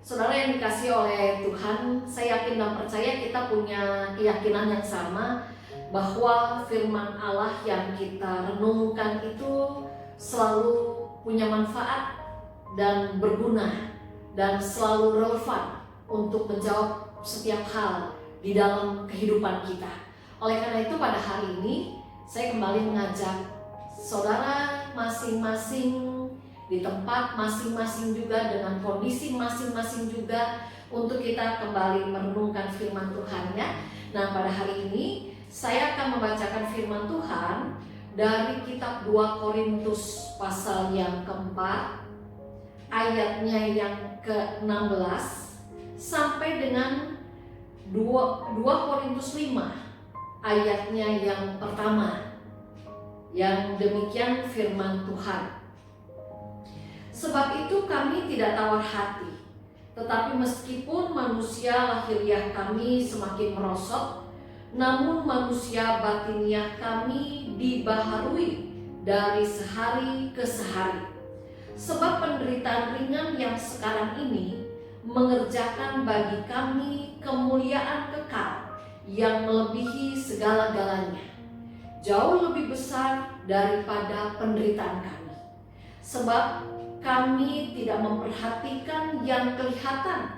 Saudara yang dikasihi oleh Tuhan, saya yakin dan percaya kita punya keyakinan yang sama bahwa firman Allah yang kita renungkan itu selalu punya manfaat dan berguna dan selalu relevan untuk menjawab setiap hal di dalam kehidupan kita. Oleh karena itu pada hari ini saya kembali mengajak saudara masing-masing di tempat masing-masing juga dengan kondisi masing-masing juga untuk kita kembali merenungkan firman Tuhan ya. Nah pada hari ini saya akan membacakan firman Tuhan dari kitab 2 Korintus pasal yang keempat ayatnya yang ke-16 sampai dengan 2 Korintus 5 ayatnya yang pertama. Yang demikian firman Tuhan. Sebab itu kami tidak tawar hati, tetapi meskipun manusia lahiriah kami semakin merosot, namun manusia batiniah kami dibaharui dari sehari ke sehari. Sebab penderitaan ringan yang sekarang ini mengerjakan bagi kami kemuliaan kekal yang melebihi segala-galanya, jauh lebih besar daripada penderitaan kami. Sebab kami tidak memperhatikan yang kelihatan,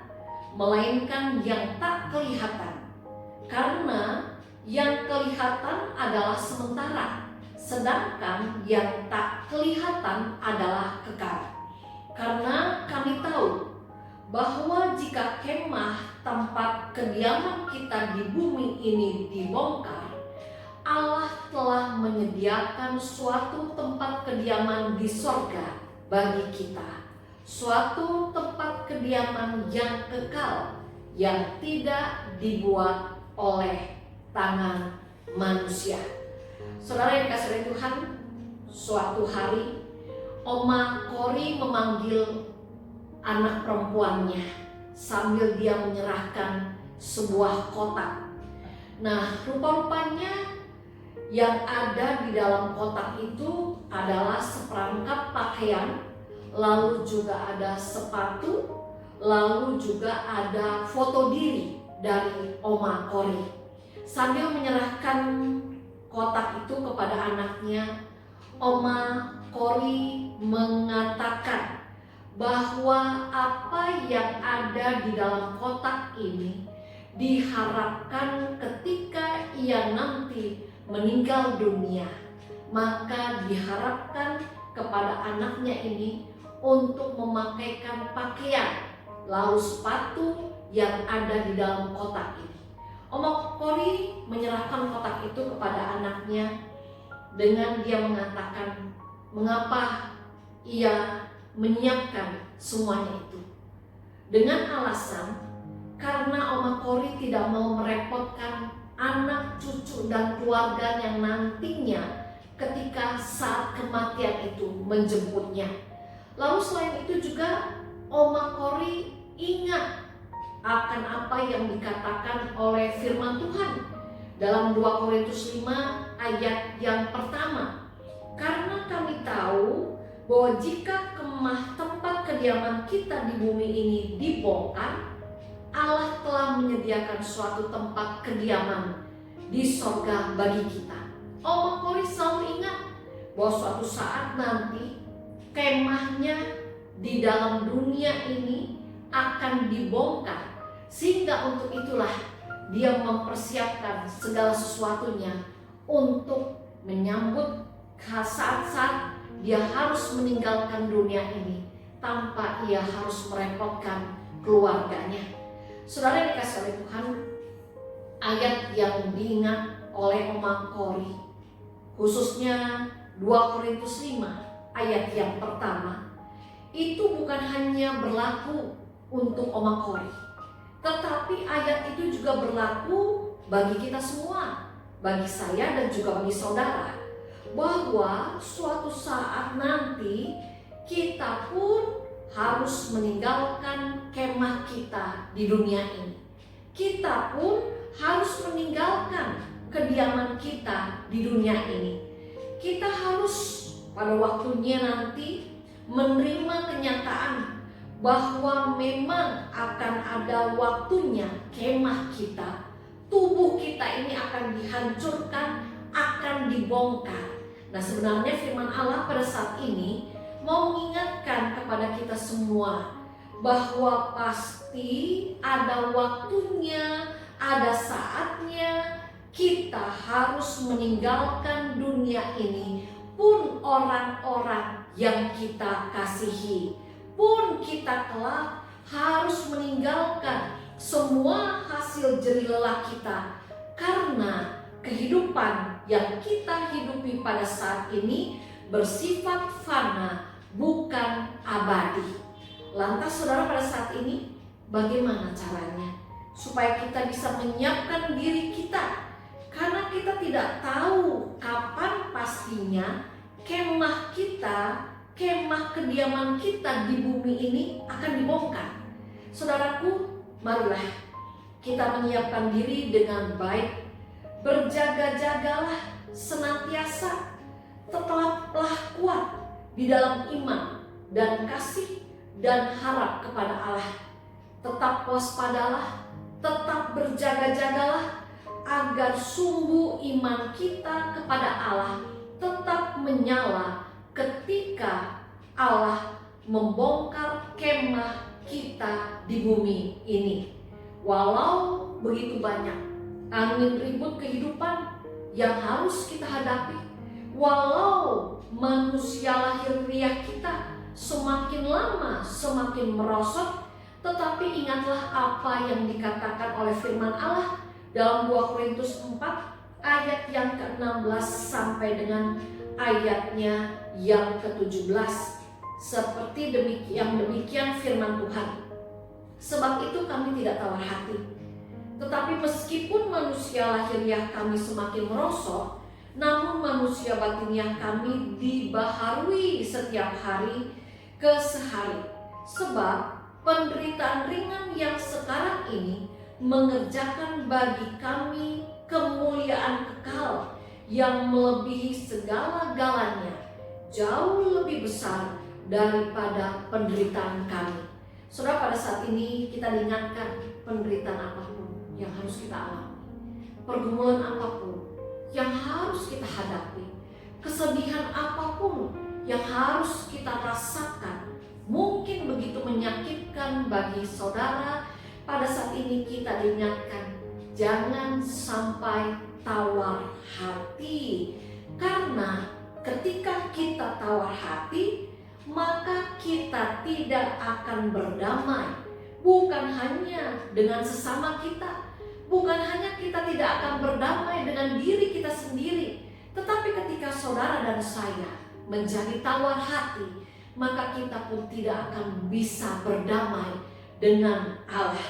melainkan yang tak kelihatan. Karena yang kelihatan adalah sementara, sedangkan yang tak kelihatan adalah kekal. Karena kami tahu bahwa jika kemah tempat kediaman kita di bumi ini dibongkar, Allah telah menyediakan suatu tempat kediaman di sorga bagi kita, suatu tempat kediaman yang kekal yang tidak dibuat oleh tangan manusia. Saudara yang dikasihi oleh Tuhan, suatu hari Oma Kori memanggil anak perempuannya sambil dia menyerahkan sebuah kotak. Nah, rupa-rupanya yang ada di dalam kotak itu adalah seperangkap pakaian, lalu juga ada sepatu, lalu juga ada foto diri dari Oma Kori. Sambil menyerahkan kotak itu kepada anaknya, Oma Kori mengatakan bahwa apa yang ada di dalam kotak ini diharapkan ketika ia nanti meninggal dunia, maka diharapkan kepada anaknya ini untuk memakaikan pakaian lalu sepatu yang ada di dalam kotak ini. Oma Kori menyerahkan kotak itu kepada anaknya dengan dia mengatakan mengapa ia menyiapkan semuanya itu. Dengan alasan karena Oma Kori tidak mau merepotkan anak, cucu, dan keluarga yang nantinya ketika saat kematian itu menjemputnya. Lalu selain itu juga Oma Kori ingat akan apa yang dikatakan oleh firman Tuhan dalam 2 Korintus 5 ayat yang pertama. Karena kami tahu bahwa jika kemah tempat kediaman kita di bumi ini dibongkar, Allah telah menyediakan suatu tempat kediaman di sorga bagi kita. Oma Kori selalu ingat bahwa suatu saat nanti kemahnya di dalam dunia ini akan dibongkar, sehingga untuk itulah dia mempersiapkan segala sesuatunya untuk menyambut saat-saat dia harus meninggalkan dunia ini tanpa ia harus merepotkan keluarganya. Saudara yang dikasihi oleh Tuhan, ayat yang diingat oleh Oma Kori, khususnya 2 Korintus 5 ayat yang pertama, itu bukan hanya berlaku untuk Oma Kori, tetapi ayat itu juga berlaku bagi kita semua, bagi saya dan juga bagi saudara, bahwa suatu saat nanti kita pun harus meninggalkan kemah kita di dunia ini. Kita pun harus meninggalkan kediaman kita di dunia ini. Kita harus pada waktunya nanti menerima kenyataan bahwa memang akan ada waktunya kemah kita, tubuh kita ini akan dihancurkan, akan dibongkar. Nah, sebenarnya firman Allah pada saat ini mau mengingatkan kepada kita semua bahwa pasti ada waktunya, ada saatnya kita harus meninggalkan dunia ini, pun orang-orang yang kita kasihi, pun kita kelak harus meninggalkan semua hasil jerih lelah kita, karena kehidupan yang kita hidupi pada saat ini bersifat fana, bukan abadi. Lantas saudara, pada saat ini bagaimana caranya supaya kita bisa menyiapkan diri kita? Karena kita tidak tahu kapan pastinya kemah kita, kemah kediaman kita di bumi ini akan dibongkar. Saudaraku, marilah kita menyiapkan diri dengan baik. Berjaga-jagalah senantiasa, tetaplah kuat di dalam iman dan kasih dan harap kepada Allah. Tetap waspadalah, tetap berjaga-jagalah, agar sumbu iman kita kepada Allah tetap menyala ketika Allah membongkar kemah kita di bumi ini. Walau begitu banyak angin ribut kehidupan yang harus kita hadapi, walau manusia lahiriah kita semakin lama semakin merosot, tetapi ingatlah apa yang dikatakan oleh firman Allah dalam 2 Korintus 4 ayat yang ke-16 sampai dengan ayatnya yang ke-17. Seperti demikian firman Tuhan. Sebab itu kami tidak tawar hati, tetapi meskipun manusia lahiriah kami semakin merosot, namun manusia batiniah kami dibaharui setiap hari ke sehari. Sebab penderitaan ringan yang sekarang ini mengerjakan bagi kami kemuliaan kekal yang melebihi segala-galanya, jauh lebih besar daripada penderitaan kami. Saudara, pada saat ini kita diingatkan penderitaan apapun yang harus kita alami, pergumulan apapun yang harus kita hadapi, kesedihan apapun yang harus kita rasakan, mungkin begitu menyakitkan bagi saudara. Pada saat ini kita diingatkan, jangan sampai tawar hati, karena ketika kita tawar hati, maka kita tidak akan berdamai, bukan hanya dengan sesama kita, bukan hanya kita tidak akan berdamai dengan diri kita sendiri, tetapi ketika saudara dan saya menjadi tawar hati, maka kita pun tidak akan bisa berdamai dengan Allah.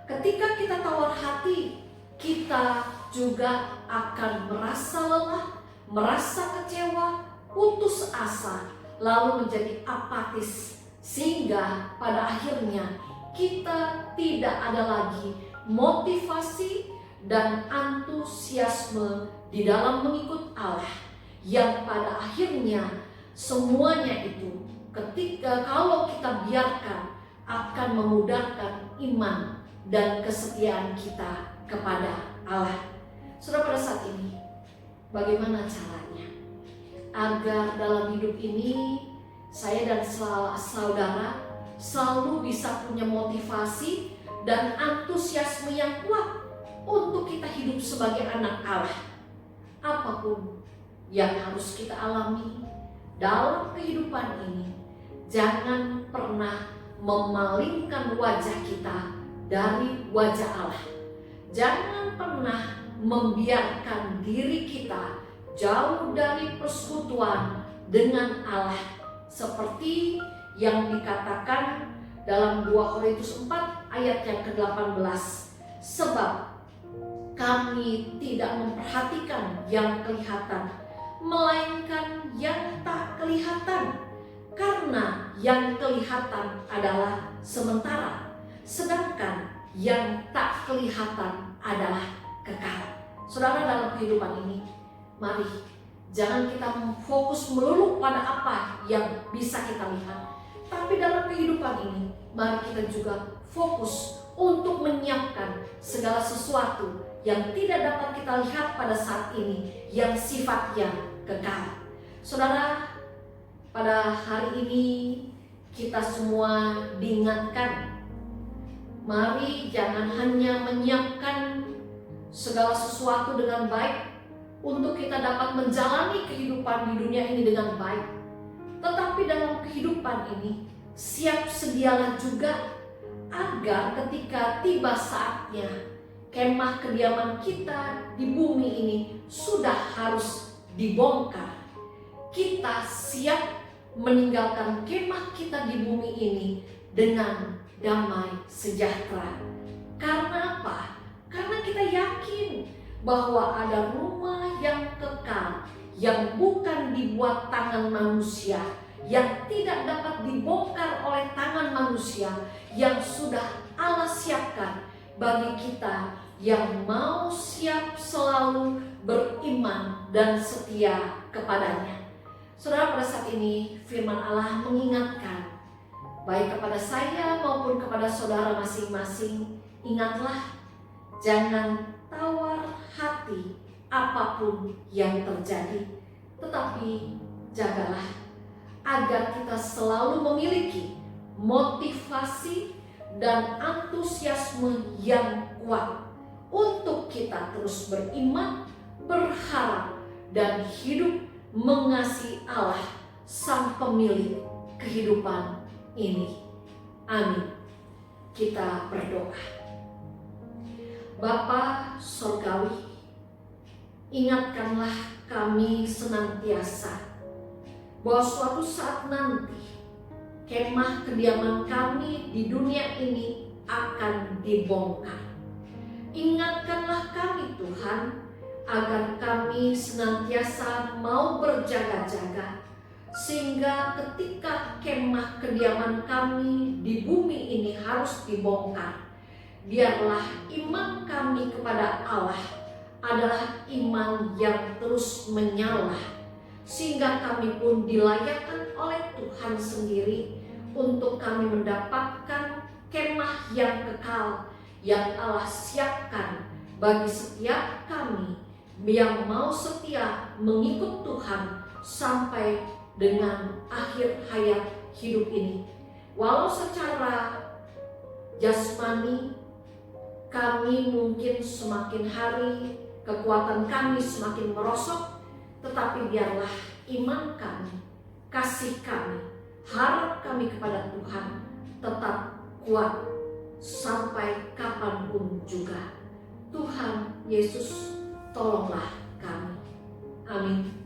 Ketika kita tawar hati, kita juga akan merasa lelah, merasa kecewa, putus asa, lalu menjadi apatis, sehingga pada akhirnya kita tidak ada lagi motivasi dan antusiasme di dalam mengikut Allah, yang pada akhirnya semuanya itu kalau kita biarkan akan memudahkan iman dan kesetiaan kita kepada Allah. Saudara, pada saat ini bagaimana caranya agar dalam hidup ini saya dan saudara selalu bisa punya motivasi dan antusiasme yang kuat untuk kita hidup sebagai anak Allah? Apapun yang harus kita alami dalam kehidupan ini, jangan pernah memalingkan wajah kita dari wajah Allah. Jangan pernah membiarkan diri kita jauh dari persekutuan dengan Allah, seperti yang dikatakan dalam 2 Korintus 4 ayat yang ke-18. Sebab kami tidak memperhatikan yang kelihatan, melainkan yang tak kelihatan, karena yang kelihatan adalah sementara, sedangkan yang tak kelihatan adalah kekal. Saudara, dalam kehidupan ini, mari jangan kita fokus melulu pada apa yang bisa kita lihat, Tapi dalam kehidupan ini, mari kita juga fokus untuk menyiapkan segala sesuatu yang tidak dapat kita lihat pada saat ini, yang sifatnya kekal. Saudara, pada hari ini kita semua diingatkan, mari jangan hanya menyiapkan segala sesuatu dengan baik untuk kita dapat menjalani kehidupan di dunia ini dengan baik, tetapi dalam kehidupan ini siap sedialah juga agar ketika tiba saatnya kemah kediaman kita di bumi ini sudah harus dibongkar, kita siap meninggalkan kemah kita di bumi ini dengan damai sejahtera. Karena apa? Karena kita yakin bahwa ada rumah yang kekal, yang bukan dibuat tangan manusia, yang tidak dapat dibongkar oleh tangan manusia, yang sudah Allah siapkan bagi kita yang mau siap selalu beriman dan setia kepadanya. Saudara, pada saat ini firman Allah mengingatkan baik kepada saya maupun kepada saudara masing-masing, ingatlah, jangan tawar hati apapun yang terjadi, tetapi jagalah agar kita selalu memiliki motivasi dan antusiasme yang kuat untuk kita terus beriman, berharap, dan hidup mengasihi Allah, Sang Pemilik kehidupan ini. Amin. Kita berdoa. Bapa Surgawi, ingatkanlah kami senantiasa bahwa suatu saat nanti kemah kediaman kami di dunia ini akan dibongkar. Ingatkanlah kami Tuhan, agar kami senantiasa mau berjaga-jaga, sehingga ketika kemah kediaman kami di bumi ini harus dibongkar, biarlah iman kami kepada Allah adalah iman yang terus menyala, sehingga kami pun dilayakkan oleh Tuhan sendiri untuk kami mendapatkan kemah yang kekal yang Allah siapkan bagi setiap kami yang mau setia mengikut Tuhan sampai dengan akhir hayat hidup ini. Walau secara jasmani kami mungkin semakin hari kekuatan kami semakin merosot, tetapi biarlah iman kami, kasih kami, harap kami kepada Tuhan tetap kuat sampai kapanpun juga. Tuhan Yesus, tolonglah kami. Amin.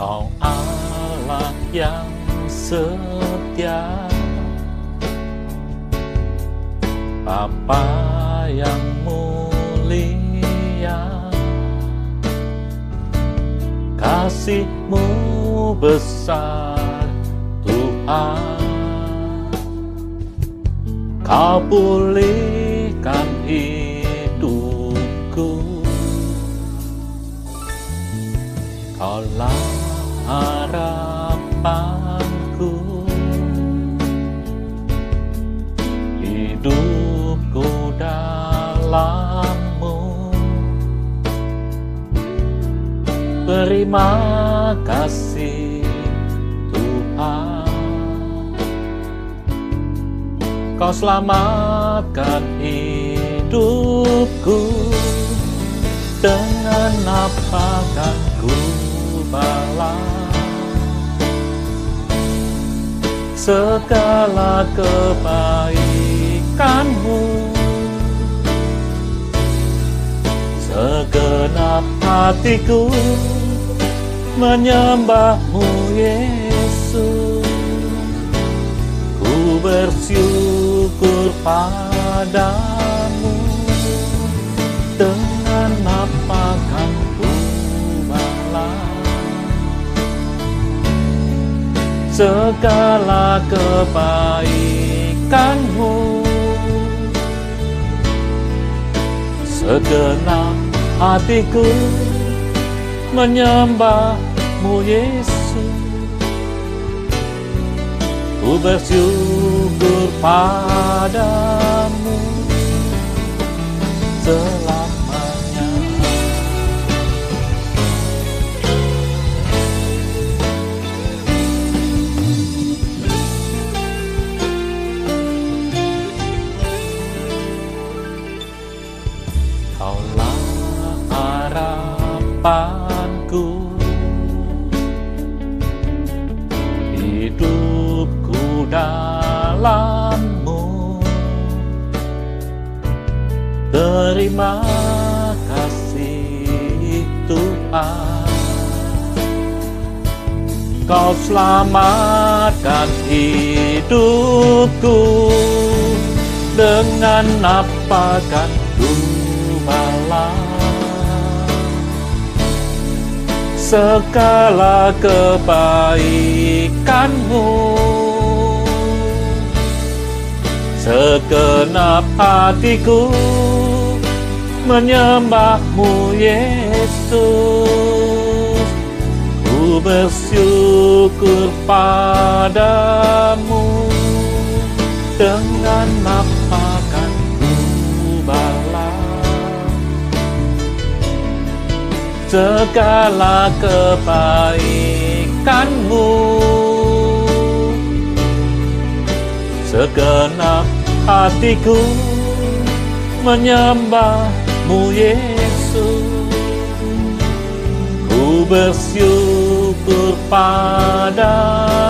Kau Allah yang setia, Bapa yang mulia, kasih-Mu besar Tuhan. Kau pulihkan hidupku, Kaulah harapanku, hidupku dalam-Mu. Terima kasih Tuhan, Kau selamatkan hidupku. Dengan apa kan ku balas segala kebaikan-Mu? Segenap hatiku menyembah-Mu Yesus, ku bersyukur padamu. segala kebaikan-Mu. Segenap hatiku menyembah-Mu Yesus. Ku bersyukur padamu selamanya. Kaulah harapanku, hidupku dalam-Mu. Terima kasih Tuhan, Kau selamatkan hidupku. Dengan apa kan ku balas segala kebaikan-Mu. Segenap hatiku menyembah-Mu Yesus. Ku bersyukur padamu. Dengan apa kan ku balas segala kebaikan-Mu. Segenap hatiku menyembah-Mu Yesus. Ku bersyukur padamu.